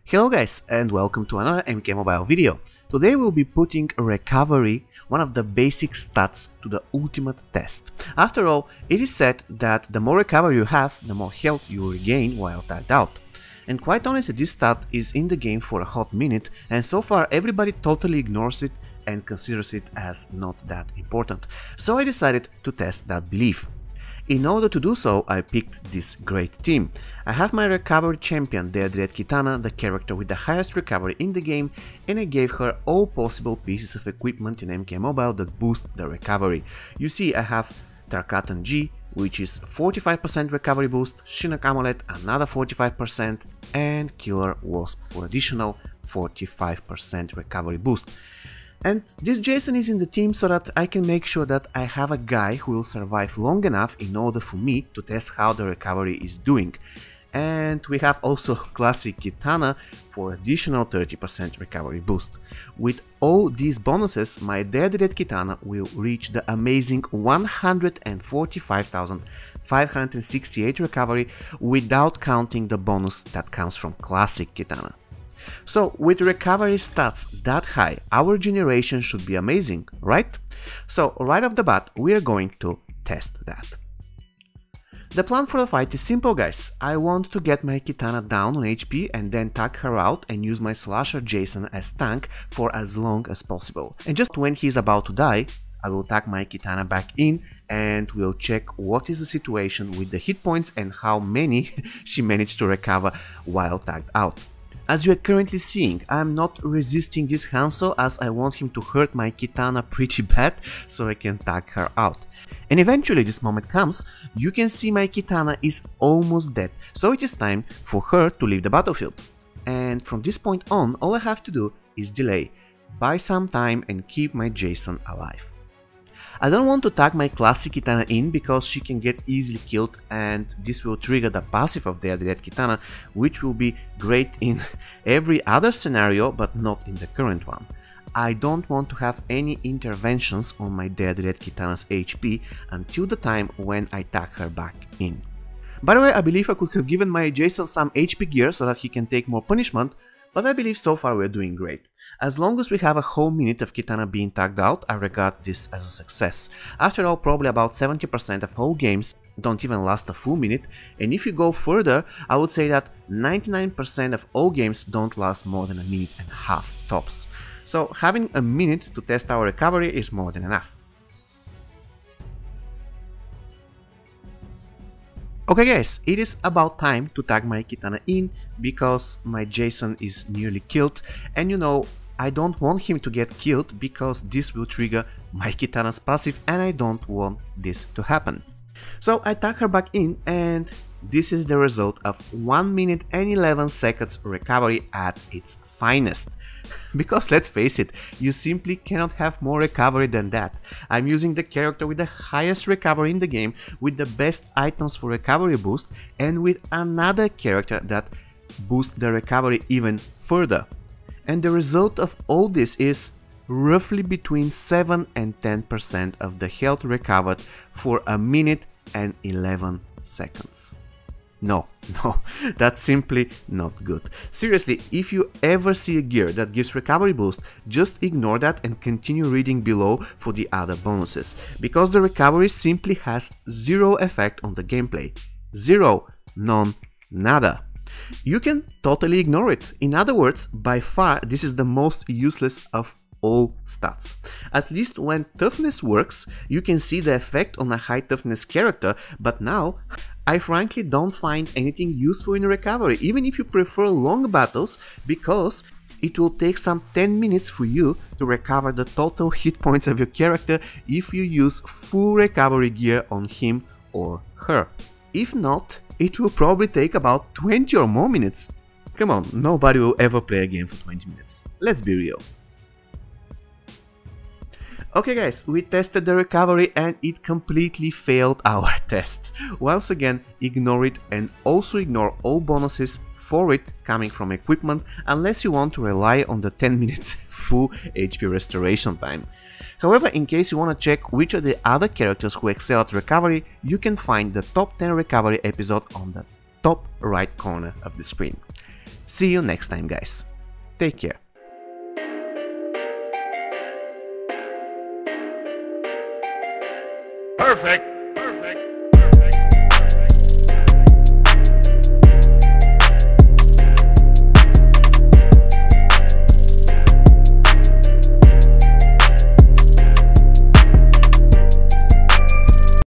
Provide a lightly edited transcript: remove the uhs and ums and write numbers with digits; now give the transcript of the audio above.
Hello guys and welcome to another MK Mobile video. Today we'll be putting recovery, one of the basic stats, to the ultimate test. After all, it is said that the more recovery you have, the more health you regain while tagged out. And quite honestly, this stat is in the game for a hot minute, and so far everybody totally ignores it and considers it as not that important. So I decided to test that belief. In order to do so, I picked this great team. I have my recovery champion, deduct Kitana, the character with the highest recovery in the game, and I gave her all possible pieces of equipment in MK Mobile that boost the recovery. You see, I have Tarkatan G, which is 45% recovery boost, Shinnok Amulet another 45%, and Killer Wasp for additional 45% recovery boost. And this Jason is in the team so that I can make sure that I have a guy who will survive long enough in order for me to test how the recovery is doing. And we have also classic Kitana for additional 30% recovery boost. With all these bonuses, my deduct Kitana will reach the amazing 145,568 recovery without counting the bonus that comes from classic Kitana. So with recovery stats that high, our generation should be amazing, right? So right off the bat, we are going to test that. The plan for the fight is simple, guys. I want to get my Kitana down on HP and then tag her out and use my slasher Jason as tank for as long as possible. And just when he's about to die, I will tag my Kitana back in and we'll check what is the situation with the hit points and how many she managed to recover while tagged out. As you are currently seeing, I am not resisting this Hanzo as I want him to hurt my Kitana pretty bad so I can tag her out. And eventually this moment comes, you can see my Kitana is almost dead, so it is time for her to leave the battlefield. And from this point on, all I have to do is delay, buy some time and keep my Jason alive. I don't want to tag my classic Kitana in because she can get easily killed and this will trigger the passive of the dead Kitana, which will be great in every other scenario but not in the current one. I don't want to have any interventions on my dead Kitana's HP until the time when I tag her back in. By the way, I believe I could have given my Jason some HP gear so that he can take more punishment, but I believe so far we're doing great. As long as we have a whole minute of Kitana being tagged out, I regard this as a success. After all, probably about 70% of all games don't even last a full minute, and if you go further, I would say that 99% of all games don't last more than a minute and a half tops. So having a minute to test our recovery is more than enough. Okay guys, it is about time to tag my Kitana in because my Jason is nearly killed and you know, I don't want him to get killed because this will trigger my Kitana's passive and I don't want this to happen. So I tag her back in and this is the result of 1 minute and 11 seconds recovery at its finest. Because let's face it, you simply cannot have more recovery than that. I'm using the character with the highest recovery in the game, with the best items for recovery boost, and with another character that boosts the recovery even further. And the result of all this is roughly between 7 and 10% of the health recovered for a minute and 11 seconds. No, that's simply not good. Seriously, if you ever see a gear that gives recovery boost, just ignore that and continue reading below for the other bonuses, because the recovery simply has zero effect on the gameplay. Zero, none, nada. You can totally ignore it. In other words, by far this is the most useless of all stats. At least when toughness works, you can see the effect on a high toughness character, but now I frankly don't find anything useful in recovery, even if you prefer long battles, because it will take some 10 minutes for you to recover the total hit points of your character if you use full recovery gear on him or her. If not, it will probably take about 20 or more minutes. Come on, nobody will ever play a game for 20 minutes. Let's be real. Okay guys, we tested the recovery and it completely failed our test. Once again, ignore it and also ignore all bonuses for it coming from equipment unless you want to rely on the 10 minutes full HP restoration time. However, in case you want to check which are the other characters who excel at recovery, you can find the top 10 recovery episode on the top right corner of the screen. See you next time, guys. Take care. Perfect.